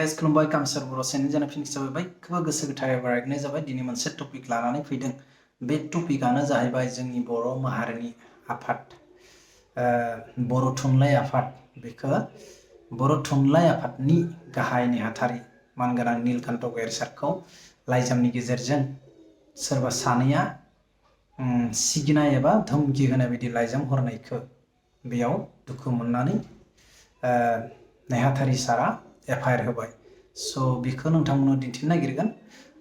Guys खुलुमबाय कामसार बर' channel जाना Phoenix जाबाय बायखौबो गोसो गोथारै बारायनाय जाबाय दिनै मोनसे टपिक लानानै फैदों बे टपिकआनो जाहैबाय जोंनि बर' माहारिनि आफाद बर' थुनलाइ आफाद बेखौ बर' थुनलाइ आफादनि गाहाय नेहाथारि मानगोनां नीलकान्त गयारी सारखौ लाइजामनि गेजेरजों सोरबा सानैया सिगिनाय एबा धमकी होनाय बायदि लाइजाम हरनायखौ बेयाव दुखु मोननानै नेहाथारि सारा एफआईआर होबाय स' बेखौ नोंथांमोननो दिन्थिनो नागिरगोन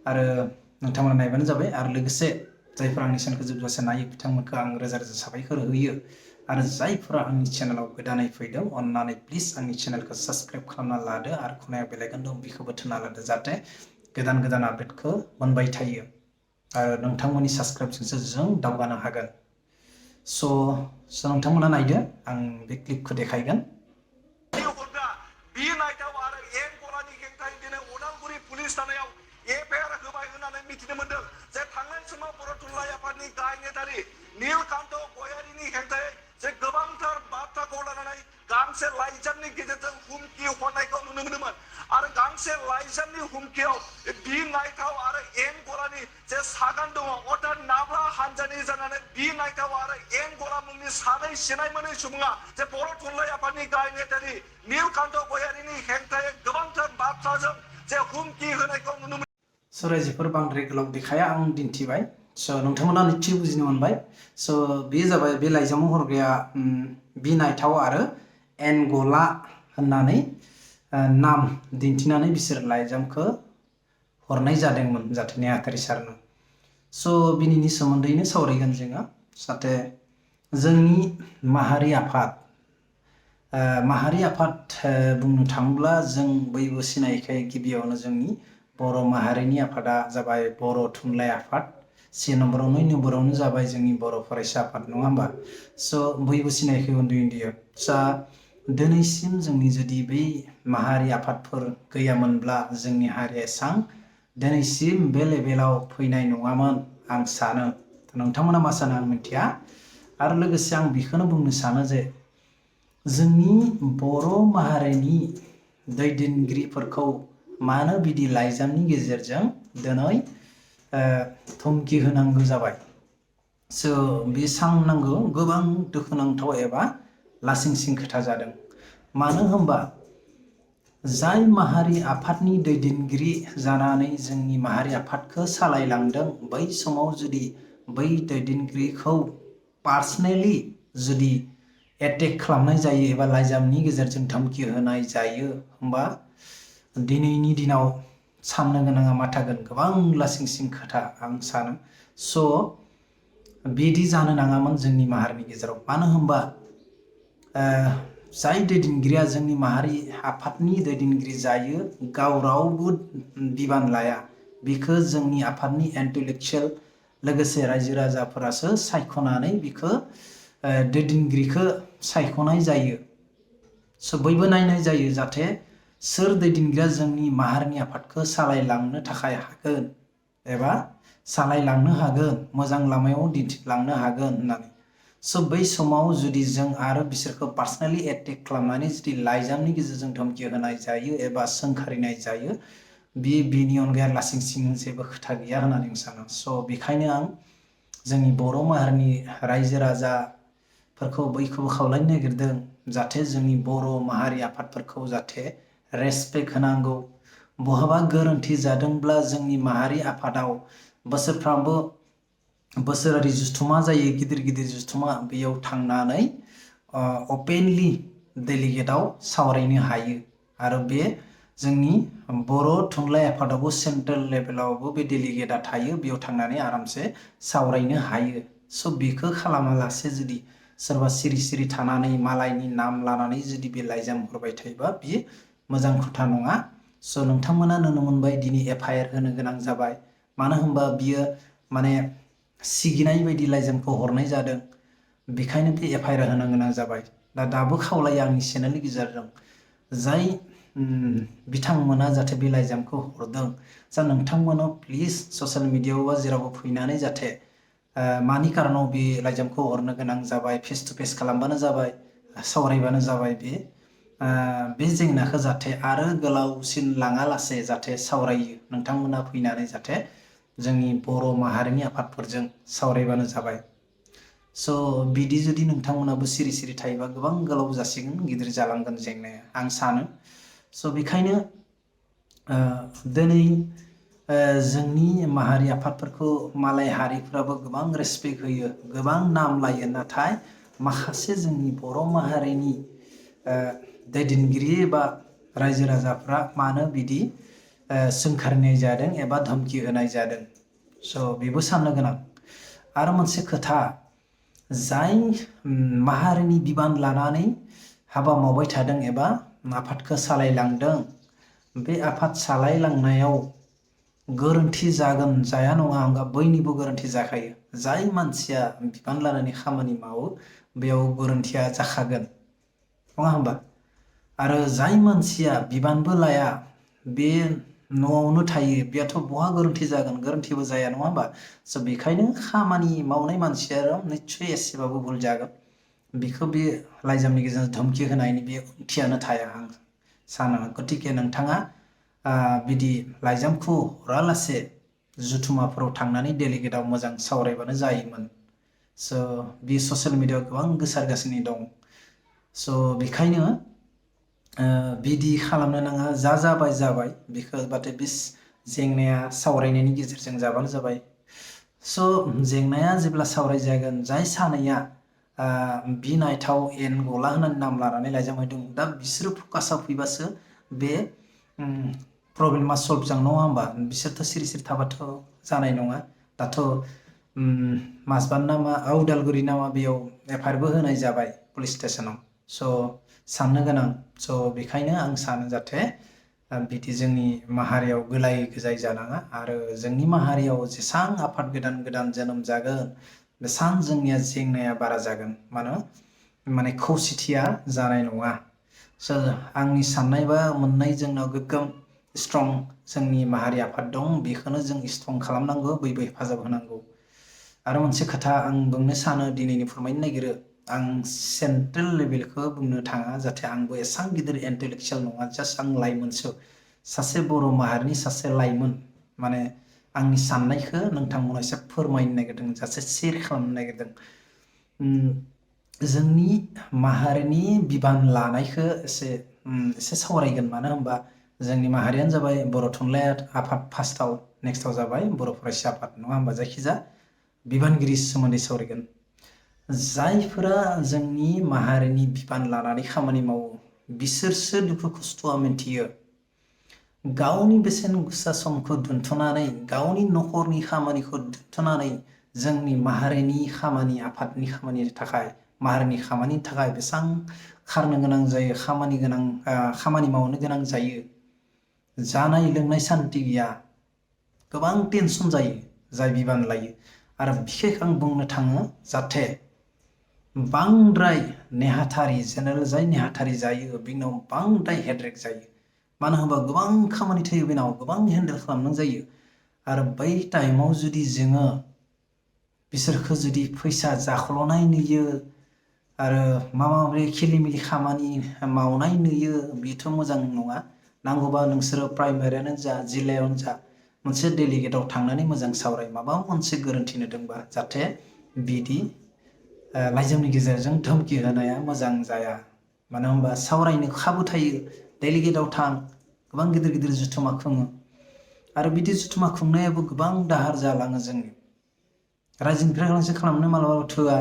आरो नोंथांमोना नायबानो जाबाय आरो लोगोसे जायफोरा आंनि चेनेलखौ जोबजासे नायो बिथांमोनखौ आं रोजा रोजा साबायखर होयो आरो जायफोरा आंनि चेनेलाव गोदानै फैदों अन्नानै प्लिज आंनि चेनेलखौ साबस्क्राइब खालामना लादो आरो खनायाव बेल आइकन दं बेखौबो थुना लादो जाहाथे गोदान गोदान आपडेटखौ मोनबाय थायो आरो नोंथांमोननि साबस्क्राइबजोंसो जों दावगानो हागोन स' नोंथांमोना नायदो आं बे क्लिपखौ देखायगोन पुलिस थानायाव एफआईआर होबाय होननानै मिथिनो मोनदों जे थांनाय समाव बर' थुनलाइ आफादनि गाहाय नेहाथारि नीलकान्त गयारीनि हेंथायै जे गोबांथार बाथ्राखौ लानानै गांसे लाइजामनि गेजेरजों हुमखि हरनायखौ नुनो मोनदोंमोन आरो गांसे लाइजामनि हुमखियाव बि नायथाव आरो एन गलानि जे सागान दङ अर्थात नाब्ला हानजानि जानानै बि नायथाव आरो एन गला मुंनि सानै सिनाय मोनै सुबुङा जे बर' थुनलाइ आफादनि गाहाय नेहाथारि नीलकान्त गयारीनि हेंथायै गोबांथार बाथ्राजों जे हुमखि होनायखौ नुनो मोनो सरायजिफोर बांद्राय गोलाव देखाया आं दिन्थिबाय स' नोंथांमोना निश्चय बुजिनो मोनबाय स' बे जाबाय बे लाइजामाव हरग्राया बि नायथाव आरो एन गला होननानै नाम दिन्थिनानै बिसोर लाइजामखौ हरनाय जादोंमोन जाहाथे नेहाथारि सारनो स' बिनिनि सोमोन्दैनो सावरायगोन जोङो जाहाथे जोंनि माहारि आफाद बुंनो थाङोब्ला जों बयबो सिनायखायो गिबियावनो जोंनि बर' माहारिनि आफादा जाबाय बर' थुनलाइ आफाद से नम्बराव 2 नम्बरावनो जाबाय जोंनि बर' फरायसा आफाद नङा होमबा स' बयबो सिनायखायो उन्दै उन्दैयाव सा दिनैसिम जोंनि जुदि बै माहारि आफादफोर गैयामोनब्ला जोंनि हारिया एसां दिनैसिम बे लेभेलाव फैनाय नङामोन आं सानो नोंथांमोना मा सानो आं मिथिया आरो लोगोसे आं बेखौनो बुंनो सानो जे जोंनि बर' माहारिनि दैदेनगिरिफोरखौ मानो बिदि लाइजामनि गेजेरजों दिनै धमकी होनांगौ जाबाय स' बे सांनांगौ गोबां दुखुनांथाव एबा लासिंसिं खोथा जादों मानो होनबा जाय माहारि आफादनि दैदेनगिरि जानानै जोंनि माहारि आफादखौ सालायलांदों बै समाव जुदि बै दैदेनगिरिखौ पार्सनेलि जुदि एटेक खालामनाय जायो एबा लाइजामनि गेजेरजों धमकी होनाय जायो होमबा दिनैनि दिनाव साननो गोनाङा मा थागोन गोबां लासिंसिं खोथा आं सानो स' बिदि जानो नाङामोन जोंनि माहारिनि गेजेराव मानो होनबा जाय दैदेनगिरिया जोंनि माहारि आफादनि दैदेनगिरि जायो गाव रावबो बिबान लाया बिखौ जोंनि आफादनि इन्टेलेक्चुवेल लोगोसे रायजो राजाफोरासो सायख'नानै बिखौ दैदेनगिरिखौ सायख'नाय जायो स' बयबो नायनाय जायो जाहाथे सोर दैदेनगिरिया जोंनि माहारिनि आफादखौ सालायलांनो थाखाय हागोन एबा सालायलांनो हागोन मोजां लामायाव दिन्थिलांनो हागोन होननानै स' बै समाव जुदि जों आरो बिसोरखौ पार्सनेलि एटेक खालामनानै जुदि लाइजामनि गेजेरजों धमकी होनाय जायो एबा सोंखारिनाय जायो बिनि अनगायै लासिंसिं जेबो खोथा गैया होननानै आं सानो स' बेखायनो आं जोंनि बर' माहारिनि रायजो राजाफोरखौ बयखौबो खावलायनो नागिरदों जाहाथे जोंनि बर' माहारि आफादफोरखौ जाहाथे रेसपेक्ट होनांगौ बहाबा गोरोन्थि जादोंब्ला जोंनि माहारि आफादाव बोसोरफ्रामबो बोसोरारि जुथुमा जायो गिदिर गिदिर जुथुमा बेयाव थांनानै अपेनलि डेलिगेटआव सावरायनो हायो आरो बे जोंनि बर' थुनलाइ आफादावबो सेन्ट्रेल लेभेलावबो बे डेलिगेटआ थायो बेयाव थांनानै आरामसे सावरायनो हायो स' बेखौ खालामालासे जुदि सोरबा सिरि सिरि थानानै मालायनि नाम लानानै जुदि बे लाइजाम हरबाय थायोबा बियो मोजां खोथा नङा स' नोंथांमोना नुनो मोनबाय दिनै एफआईआर होनो गोनां जाबाय मानो होनबा बियो माने सिगिनाय बायदि लाइजामखौ हरनाय जादों बेखायनो बे एफआईआर होनो गोनां जाबाय दाबो खावलायो आंनि चेनेलनि गेजेरजों जाय बिथांमोना जाहाथे बे लाइजामखौ हरदों जा नोंथांमोनाव प्लिज ससियेल मिडियायाव बा जेरावबो फैनानै जाहाथे मानि कारनाव बे लाइजामखौ हरनो गोनां जाबाय फेस टु फेस खालामबानो जाबाय सावरायबानो जाबाय बे बे जेंनाखौ जाहाथे आरो गोलावसिन लाङालासे जाहाथे सावरायो नोंथांमोना फैनानै जाहाथे जोंनि बर' माहारिनि आफादफोरजों सावरायबानो जाबाय। स' बिदि जुदि नोंथांमोनाबो सिरि सिरि थायोबा गोबां गोलाव जासिगोन, गिदिर जालांगोन जेंनाया आं सानो। स' बेखायनो दिनै जोंनि माहारि आफादफोरखौ मालाय हारिफ्राबो गोबां रेसपेक्ट होयो, गोबां नाम लायो, नाथाय माखासे जोंनि बर' माहारिनि दैदेनगिरि एबा रायजो राजाफ्रा मानो बिदि सोंखारिनाय जादों एबा धमकि होनाय जादों। स' बेबो साननो गोनां। आरो मोनसे खोथा, जाय माहारिनि बिबान लानानै हाबा मावबाय थादों एबा आफादखौ सालायलांदों, बे आफाद सालायलांनायाव गोरोन्थि जागोन जाया नङा होनबा बयनिबो गोरोन्थि जाखायो। जाय मानसिया बिबान लानानै खामानि मावो बेयाव गोरोन्थिया जाखागोन, नङा होनबा? आरो जाय मानसिया बिबानबो लाया, बे न'आवनो थायो, बेयाथ' बहा गोरोन्थि जागोन? गोरोन्थिबो जाया, नङा होनबा? स' बेखायनो खामानि मावनाय मानसिया निस्सय एसेबाबो भुल जागोन। बेखौ बे लाइजामनि गेजेरजों धमकि होनायनि बे ओंथियानो थाया आं सानो। गतिके नोंथाङा बिदि लाइजामखौ हरालासे जुथुमाफोराव थांनानै डेलिगेटआव मोजां सावरायबानो जायोमोन। स' बे ससियेल मिडियाआव गोबां गोसारगासिनो दं। स' बेखायनो बिदि खालामनो नाङा। जाबाय जाबाय, बेखौ बाथो बे जेंनाया सावरायनायनि गेजेरजों जाबानो जाबाय। स' जेंनाया जेब्ला सावरायजागोन, जाय सानैया बिनायथाव एन गला होननानै नाम लानानै लाइजाम हैदों, दा बिसोरो फकासाव फैबासो बे प्रब्लेमा सल्भ जागोन, नङा होनबा? बिसोरथ' सिरि सिरि थाबाथ' जानाय नङा। दाथ' मासबान नामा उदालगुरि नामा बेयाव एफआइआरबो होनाय जाबाय पुलिस स्टेसनाव। स' साननो गोनां। स' बेखायनो आं सानो जाहाथे बिदि जोंनि माहारियाव गोलाय गोजाय जानाङा। आरो जोंनि माहारियाव जेसां आफाद गोदान गोदान जोनोम जागोन, बेसां जोंनिया जेंनाया बारा जागोन, माने खौसेथिया जानाय नङा। स' आंनि साननाय बा मोननाय, जोंनाव गोग्गोम स्ट्रं जोंनि माहारि आफाद दं, बेखौनो जों स्ट्रं खालामनांगौ, बयबो हेफाजाब होनांगौ। आरो मोनसे खोथा आं बुंनो सानो, दिनैनि फोरमायनो नागिरो, आं सेन्ट्रेल लेभेलखौ बुंनो थाङा, जाहाथे आंबो एसां गिदिर इन्टेलेक्सुवेल नङा, जास्ट आं लाइमोनसो, सासे बर' माहारिनि सासे लाइमोन। माने आंनि साननायखौ नोंथांमोना एसे फोरमायनो नागिरदों, जाहाथे शेयार खालामनो नागिरदों। जोंनि माहारिनि बिबान लानायखौ एसे सावरायगोन। मानो होनबा जोंनि माहारियानो जाबाय बर' थुनलाइ आफाद फार्स्टआव, नेक्स्टआव जाबाय बर' फरायसा आफाद, नङा होनबा? जायखिजाया बिबानगिरि सोमोन्दै सावरायगोन। जायफोरा जोंनि माहारिनि बिबान लानानै खामानि मावो, बिसोरसो दुखु खस्थ'आ मिन्थियो। गावनि बेसेन गोसा समखौ दोनथ'नानै, गावनि न'खरनि खामानिखौ दोनथ'नानै जोंनि माहारिनि खामानि, आफादनि खामानिनि थाखाय, माहारिनि खामानिनि थाखाय बेसेबां खारनो गोनां जायो, खामानि मावनो गोनां जायो। जानाय लोंनाय सान्थि गैया, गोबां टेनसन जायो जाय बिबान लायो। आरो बिखेख आं बुंनो थाङो, जाहाथे बांद्राय नेहाथारि, जेनेरेल जाय नेहाथारि जायो बेनाव बांद्राय हेड्रेक जायो। मानो होनबा गोबां खामानि थायो बेनाव, गोबां हेन्डेल खालामनांगौ जायो। आरो बै टाइमाव जुदि जोङो बिसोरखौ जुदि फैसा जाख्ल'नाय नुयो आरो माबा माबि खिलिमिलि खामानि मावनाय नुयो, बेथ' मोजां नङा। नांगौबा नोंसोरो प्राइमारियानो जा, जिल्लायावनो जा, मोनसे डेलिगेटआव थांनानै मोजां सावराय, माबा मोनसे गोरोन्थि नुदोंबा, जाहाथे बिदि लाइजामनि गेजेरजों धमकि होनाया मोजां जाया। मानो होनबा सावरायनो खाबु थायो, डेलिगेटआव थां, गोबां गिदिर गिदिर जुथुमा खुङो। आरो बिदि जुथुमा खुंनायाबो गोबां दाहार जालाङो। जोंनि रायजोनिफ्राय रायजो खालामनो मालाबा थोआ,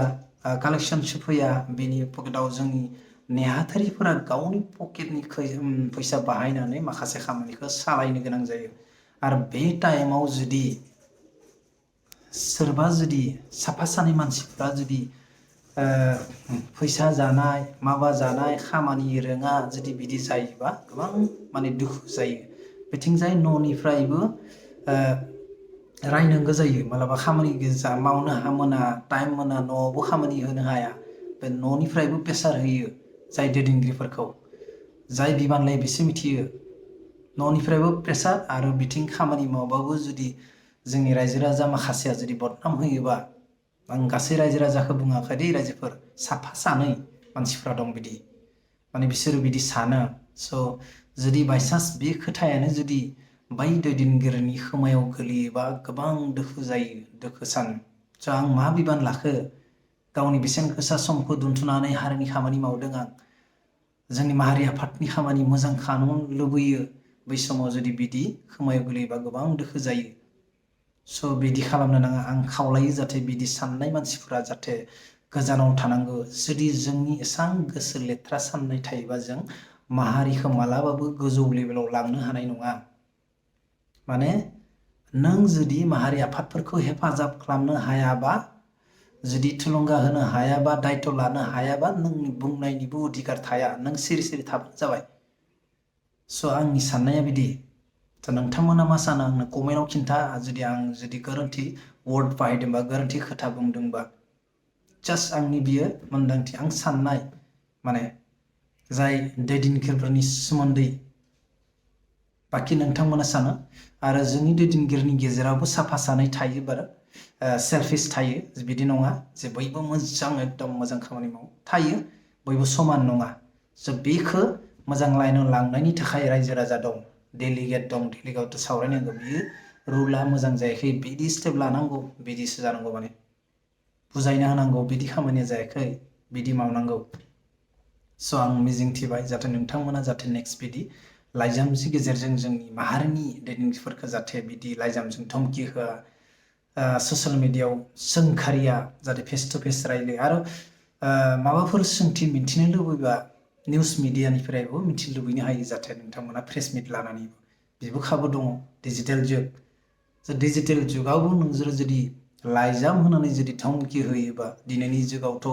कालेक्सनसो फैया, बेनि पकेटाव जोंनि नेहाथारिफोरा गावनि पकेटनि फैसा बाहायनानै माखासे खामानिखौ सालायनो गोनां जायो। आरो बे टाइमाव जुदि सोरबा जुदि साफा सानै मानसिफ्रा जुदि फैसा जानाय, माबा जानाय, खामानि रोङा जुदि बिदि जायोबा गोबां माने दुखु जायो। बिथिंजाय न'निफ्रायबो रायनांगौ जायो, मालाबा खामानि मावनो मोना, टाइम मोना, न'आवबो खामानि होनो हाया। बे न'निफ्रायबो प्रेसार होयो जाय दैदेनगिरिफोरखौ, जाय बिबान लायो बिसो मिथियो। न'निफ्रायबो प्रेसार, आरो बिथिं खामानि मावबाबो जुदि जोंनि रायजो राजा माखासेया जुदि बदनाम होयोबा, आं गासै रायजो राजाखौ बुङाखै दे, रायजोफोर साफा सानै मानसिफ्रा दं बिदि, माने बिसोरो बिदि सानो। स' जुदि बायसान्स बे खोथायानो जुदि बै दैदेनगिरिनि खोमायाव गोलैयोबा गोबां दुखु जायो, दुखु सानो। स' आं मा बिबान लाखो? गावनि बेसेन गोसा समखौ दोनथ'नानै हारिनि खामानि मावदों आं। जोंनि माहारि आफादनि खामानि मोजां खालामनो लुबैयो। बै समाव जुदि बिदि खोमायाव गोलैयोबा गोबां दुखु जायो। स' बिदि खालामनो नाङा। आं खावलायो जाहाथे बिदि साननाय मानसिफोरा जाहाथे गोजानाव थानांगौ। जुदि जोंनि एसां गोसो लेथ्रा साननाय थायोबा जों माहारिखौ मालाबाबो गोजौ लेभेलाव लांनो हानाय नङा। माने नों जुदि माहारि आफादफोरखौ हेफाजाब खालामनो हायाबा, जुदि थुलुंगा होनो हायाबा, दायथ' लानो हायाबा, नोंनि बुंनायनिबो अधिकार थाया। नों सिरि सिरि थाबानो जाबाय। स' आंनि साननाया बिदि। थ' नोंथांमोना मा सानो आंनो कमेन्टआव खिन्था। जुदि गोरोन्थि वर्ड बाहायदोंबा, गोरोन्थि खोथा बुंदोंबा, जास्ट आंनि बियो मोन्दांथि, आं साननाय, माने जाय दैदेनगिरिफोरनि सोमोन्दै बाखि नोंथांमोना सानो। आरो जोंनि दैदेनगिरिनि गेजेरावबो साफा सानै थायो बार, सेल्फिश थायो, बिदि नङा जे बयबो मोजां एकदम मोजां खामानि मावो। थायो, बयबो समान नङा। स' बेखौ मोजां लाइनाव लांनायनि थाखाय रायजो राजा दं, डेलिगेट दं, डेलिगेट सावरायनांगौ। बियो रुला मोजां जायाखै, बिदि स्टेप लानांगौ, बिदिसो जानांगौ। माने बुजायना होनांगौ, बिदि खामानिया जायाखै, बिदि मावनांगौ। स' आं मिजिंथिबाय जाहाथे नोंथांमोना जाहाथे नेक्स्ट बिदि लाइजामनि गेजेरजों जोंनि माहारिनि दैदेनगिरिफोरखौ जाहाथे बिदि लाइजामजों धमकि होआ, ससियेल मिडियायाव सोंखारिया, जाहाथे फेस टु फेस रायलाय। आरो माबाफोर सोंथि मिन्थिनो लुबैबा निउस मिडियानिफ्रायबो मिथिनो लुबैनो हायो, जाहाथे नोंथांमोना प्रेस मिट लानानै। बेबो खाबु दङ, डिजिटेल जुग। डिजिटेल जुगावबो नोंसोर जुदि लाइजाम होनानै जुदि धमकि होयोबा, दिनैनि जुगावथ'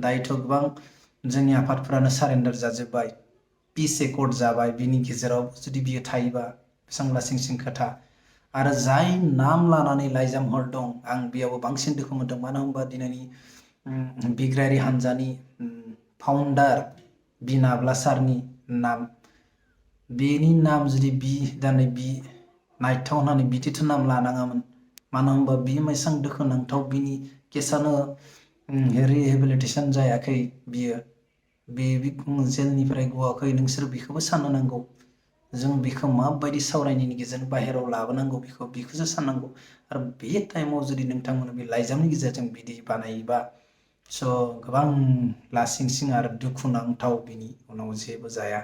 दायोथ' गोबां जोंनि आफादफोरानो सारेन्डार जाजोब्बाय, पिस एकर्ड जाबाय। बिनि गेजेराव जुदि बियो थायोबा बेसेबां लासिंसिं खोथा। आरो जाय नाम लानानै लाइजाम हरदों, आं बेयावबो बांसिन दुखु मोनदों। मानो होनबा दिनैनि बिग्रायारि हान्जानि फाउन्डार बि नाब्ला सारनि नाम, बेनि नाम जुदि बि दानै बि नायथाव होननानै बिदिथ' नाम लानाङामोन। मानो होनबा बियो एसेबां दुखुनांथाव, बिनि केसानो रिहेबिलिटेसन जायाखै। बियो बे जेलनिफ्राय गवाखै। नोंसोर बेखौबो साननो नांगौ। जों बेखौ माबायदि सावरायनायनि गेजेरजों बाहेरायाव लाबोनांगौ, बेखौसो साननांगौ। आरो बे टाइमाव जुदि नोंथांमोना बे लाइजामनि गेजेरजों बिदि बानायोबा, स' गोबां लासिंसिं आरो दुखुनांथाव। बिनि उनाव जेबो जाया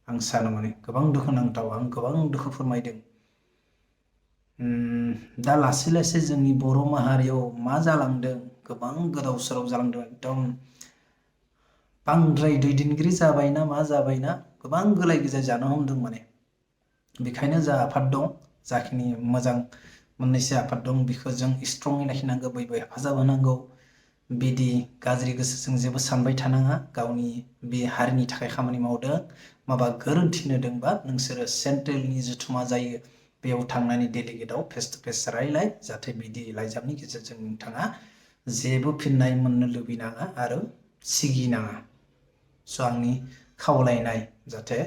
आं सानो। माने गोबां दुखुनांथाव। आं गोबां दुखु फोरमायदों। दा लासै लासै जोंनि बर' माहारियाव मा जालांदों, गोबां गोदाव सोराव जालांदों। एकदम बांद्राय दैदेनगिरि जाबायना मा जाबायना, गोबां गोलाय गोजाय जानो हमदों। माने बेखायनो जा आफाद दं, जाखिनि मोजां मोननैसो आफाद दं, बेखौ जों स्ट्रङै लाखिनांगौ, बयबो हेफाजाब होनांगौ। बिदि गाज्रि गोसोजों जेबो सानबाय थानाङा। गावनि बे हारिनि थाखाय खामानि मावदों, माबा गोरोन्थि नुदोंबा नोंसोरो सेन्ट्रेलनि जथुमा जायो, बेयाव थांनानै डेलिगेटआव फेस टु फेस रायलाय। जाहाथे बिदि लाइजामनि गेजेरजों नोंथाङा जेबो फिननाय मोननो लुबैनाङा आरो सिगिनाङा। स' आंनि खावलायनाय, जाहाथे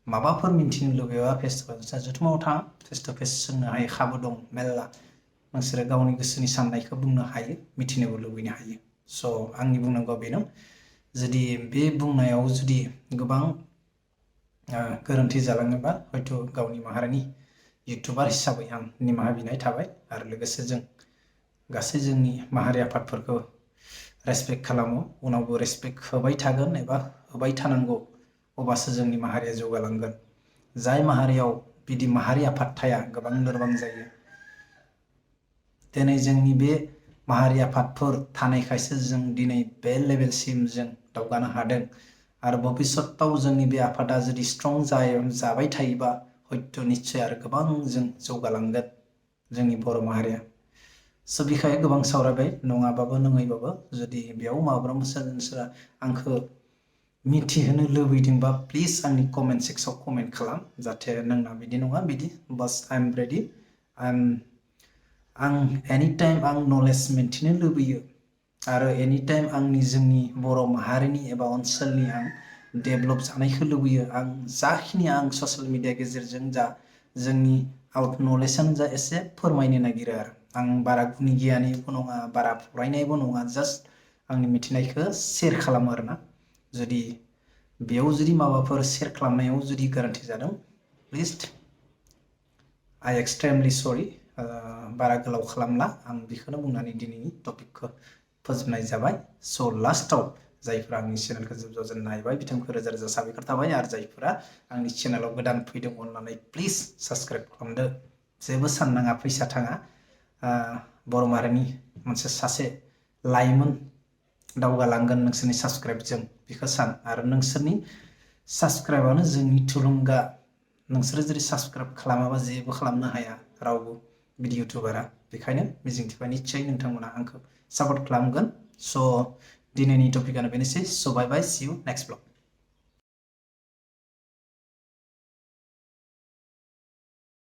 माबाफोर मिन्थिनो लुबैबा फेस टु फेस जथुमाव थां, फेस टु फेस सोंनो हायो, खाबु दं मेरला। नोंसोरो गावनि गोसोनि साननायखौ बुंनो हायो, मिथिनोबो लुबैनो हायो। स' आंनि बुंनांगौआ बेनो। जुदि बे बुंनायाव जुदि गोबां गोरोन्थि जालाङोबा, हयथ' गावनि माहारिनि इउटुबार हिसाबै आं निमाहा बिनाय थाबाय। आरो लोगोसे जों गासै जोंनि माहारि आफादफोरखौ रेसपेक्ट खालामो, उनावबो रेसपेक्ट होबाय थागोन एबा होबाय थानांगौ। अब्लासो जोंनि माहारिया जौगालांगोन। जाय माहारियाव बिदि माहारि आफाद थाया, गोबां लोरबां जायो। दिनै जोंनि बे माहारि आफादफोर थानायखायसो जों दिनै बे लेभेलसिम जों दावगानो हादों। आरो भबिष्यताव जोंनि बे आफादा जुदि स्ट्रं जाबाय थायोबा, हयथ' निस्सय आरो गोबां जों जौगालांगोन जोंनि बर' माहारिया। स' बिखाय गोबां सावरायबाय, नङाबाबो नङैबाबो। जुदि बेयाव माब्लाबा नोंसोरा आंखौ मिथिहोनो लुबैदोंबा, प्लिज आंनि कमेन्ट सेक्सनाव कमेन्ट खालाम। जाहाथे नोंना बिदि नङा बिदि, बास आइ एम रेडि। आं एनि टाइम आं नलेज मिन्थिनो लुबैयो। आरो एनि टाइम जोंनि बर' माहारिनि एबा ओनसोलनि आं डेभलप जानायखौ लुबैयो। आं जाखिनि ससियेल मिडिया गेजेरजों जा जोंनि आउट नलेजआनो जा एसे फोरमायनो नागिरो। आरो आं बारा गुनि गियानिबो नङा, बारा फरायनायबो नङा, जास्ट आंनि मिथिनायखौ सेयार खालामो आरोना। जुदि बेयाव जुदि माबाफोर शेयार खालामनायाव जुदि गोरोन्थि जादों प्लिज आइ एक्सट्रिमलि सरि बारा गोलाव खालामला आं बेखौनो बुंनानै दिनैनि टपिकखौ फोजोबनाय जाबाय स' लास्टआव जायफोरा आंनि चेनेलखौ जोबजासिम नायबाय बिथांमोनखौ रोजा रोजा साबायखर थाबाय आरो जायफोरा आंनि चेनेलाव गोदान फैदों अननानै प्लिज साबस्क्राइब खालामदो जेबो साननाङा फैसा थाङा बर' माहारिनि मोनसे सासे लाइमोन दावगालांगोन नोंसोरनि साबस्क्राइबजों बेखौ सान आरो नोंसोरनि साबस्क्राइबानो जोंनि थुलुंगा नोंसोरो जुदि साबस्क्राइब खालामाबा जेबो खालामनो हाया रावबो बिदि इउटुबारा बेखायनो मिजिंथिबाय निस्सय नोंथांमोना आंखौ सापर्ट खालामगोन स' दिनैनि टपिकआनो बेनोसै स' बाय बाय सि इउ नेक्स्ट ब्लग